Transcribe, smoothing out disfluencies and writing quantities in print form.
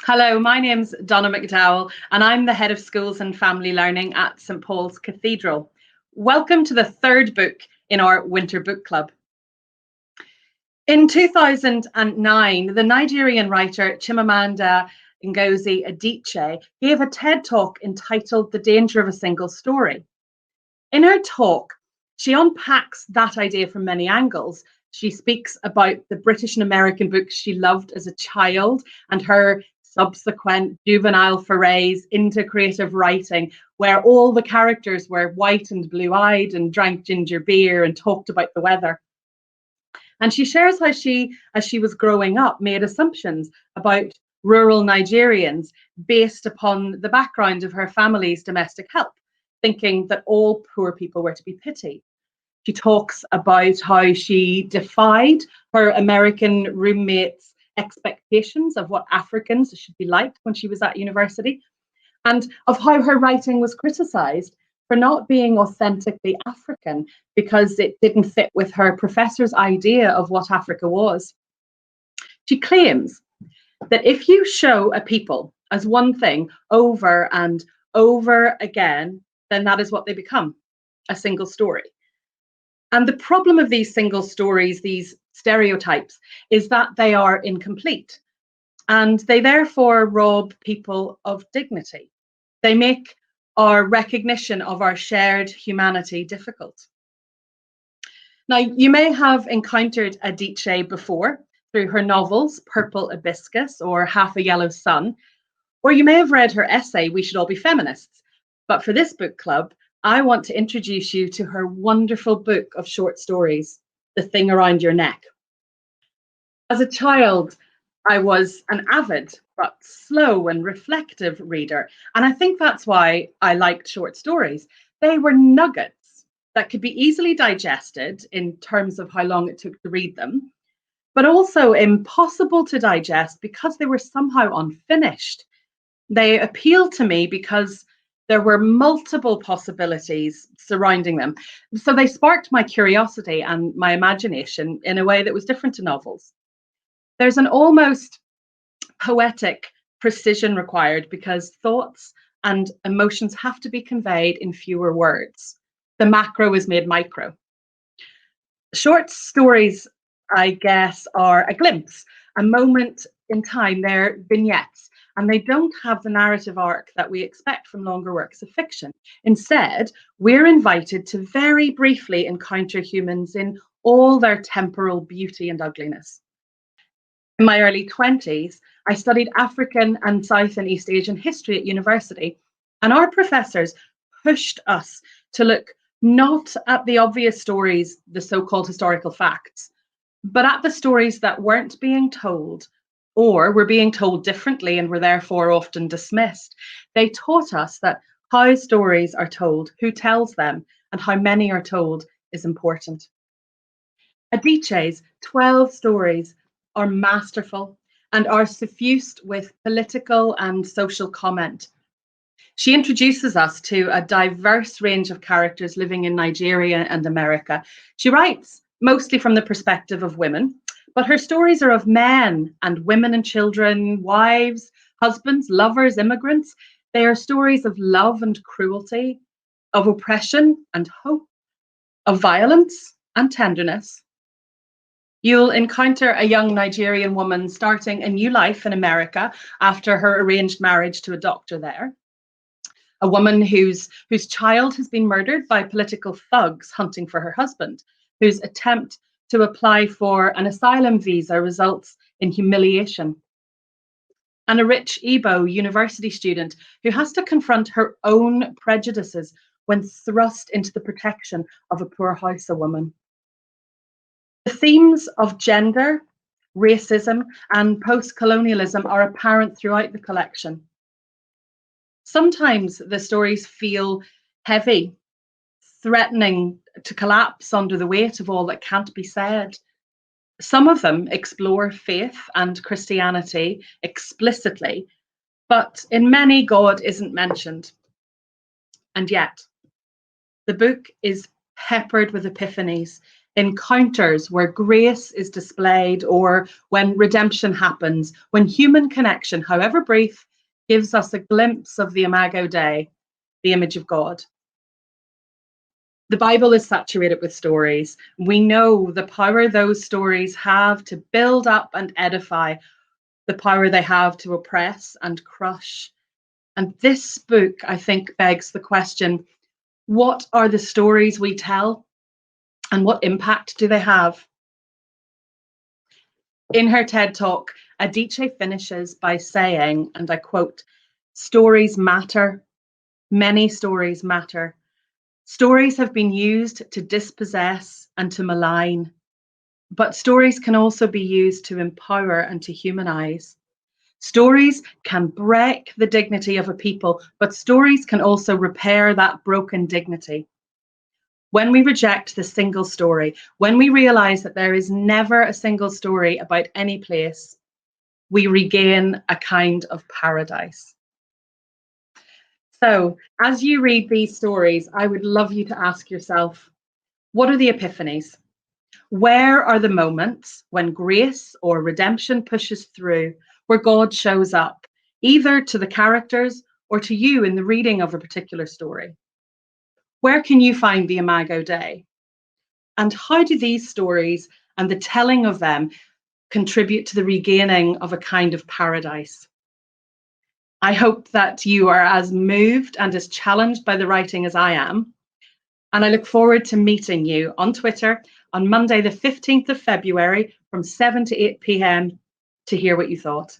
Hello, my name's Donna McDowell, and I'm the Head of Schools and Family Learning at St Paul's Cathedral. Welcome to the third book in our Winter Book Club. In 2009, the Nigerian writer Chimamanda Ngozi Adichie gave a TED Talk entitled The Danger of a Single Story. In her talk, she unpacks that idea from many angles. She speaks about the British and American books she loved as a child and her subsequent juvenile forays into creative writing, where all the characters were white and blue-eyed and drank ginger beer and talked about the weather. And she shares how she, as she was growing up, made assumptions about rural Nigerians based upon the background of her family's domestic help, thinking that all poor people were to be pitied. She talks about how she defied her American roommates' expectations of what Africans should be like when she was at university, and of how her writing was criticized for not being authentically African because it didn't fit with her professor's idea of what Africa was. She claims that if you show a people as one thing over and over again, then that is what they become, a single story. And the problem of these single stories, these stereotypes, is that they are incomplete and they therefore rob people of dignity. They make our recognition of our shared humanity difficult. Now, you may have encountered Adichie before through her novels, Purple Hibiscus or Half a Yellow Sun, or you may have read her essay, We Should All Be Feminists. But for this book club, I want to introduce you to her wonderful book of short stories, The Thing Around Your Neck. As a child, I was an avid but slow and reflective reader, and I think that's why I liked short stories. They were nuggets that could be easily digested in terms of how long it took to read them, but also impossible to digest because they were somehow unfinished. They appealed to me because there were multiple possibilities surrounding them. So they sparked my curiosity and my imagination in a way that was different to novels. There's an almost poetic precision required because thoughts and emotions have to be conveyed in fewer words. The macro is made micro. Short stories, I guess, are a glimpse, a moment in time. They're vignettes, and they don't have the narrative arc that we expect from longer works of fiction. Instead, we're invited to very briefly encounter humans in all their temporal beauty and ugliness. In my early 20s, I studied African and South and East Asian history at university, and our professors pushed us to look not at the obvious stories, the so-called historical facts, but at the stories that weren't being told or were being told differently and were therefore often dismissed. They taught us that how stories are told, who tells them, and how many are told is important. Adichie's 12 stories are masterful and are suffused with political and social comment. She introduces us to a diverse range of characters living in Nigeria and America. She writes mostly from the perspective of women, but her stories are of men and women and children, wives, husbands, lovers, immigrants. They are stories of love and cruelty, of oppression and hope, of violence and tenderness. You'll encounter a young Nigerian woman starting a new life in America after her arranged marriage to a doctor there. A woman whose child has been murdered by political thugs hunting for her husband, whose attempt to apply for an asylum visa results in humiliation. And a rich Igbo university student who has to confront her own prejudices when thrust into the protection of a poor Hausa woman. The themes of gender, racism, and post-colonialism are apparent throughout the collection. Sometimes the stories feel heavy, threatening to collapse under the weight of all that can't be said. Some of them explore faith and Christianity explicitly, but in many, God isn't mentioned. And yet, the book is peppered with epiphanies, encounters where grace is displayed, or when redemption happens, when human connection, however brief, gives us a glimpse of the Imago Dei, the image of God. The Bible is saturated with stories. We know the power those stories have to build up and edify, the power they have to oppress and crush. And this book, I think, begs the question, what are the stories we tell and what impact do they have? In her TED Talk, Adichie finishes by saying, and I quote, "Stories matter. Many stories matter. Stories have been used to dispossess and to malign, but stories can also be used to empower and to humanize. Stories can break the dignity of a people, but stories can also repair that broken dignity. When we reject the single story, when we realize that there is never a single story about any place, we regain a kind of paradise." So, as you read these stories, I would love you to ask yourself, what are the epiphanies? Where are the moments when grace or redemption pushes through, where God shows up, either to the characters or to you in the reading of a particular story? Where can you find the Imago Dei? And how do these stories and the telling of them contribute to the regaining of a kind of paradise? I hope that you are as moved and as challenged by the writing as I am. And I look forward to meeting you on Twitter on Monday, the 15th of February from 7 to 8 p.m. to hear what you thought.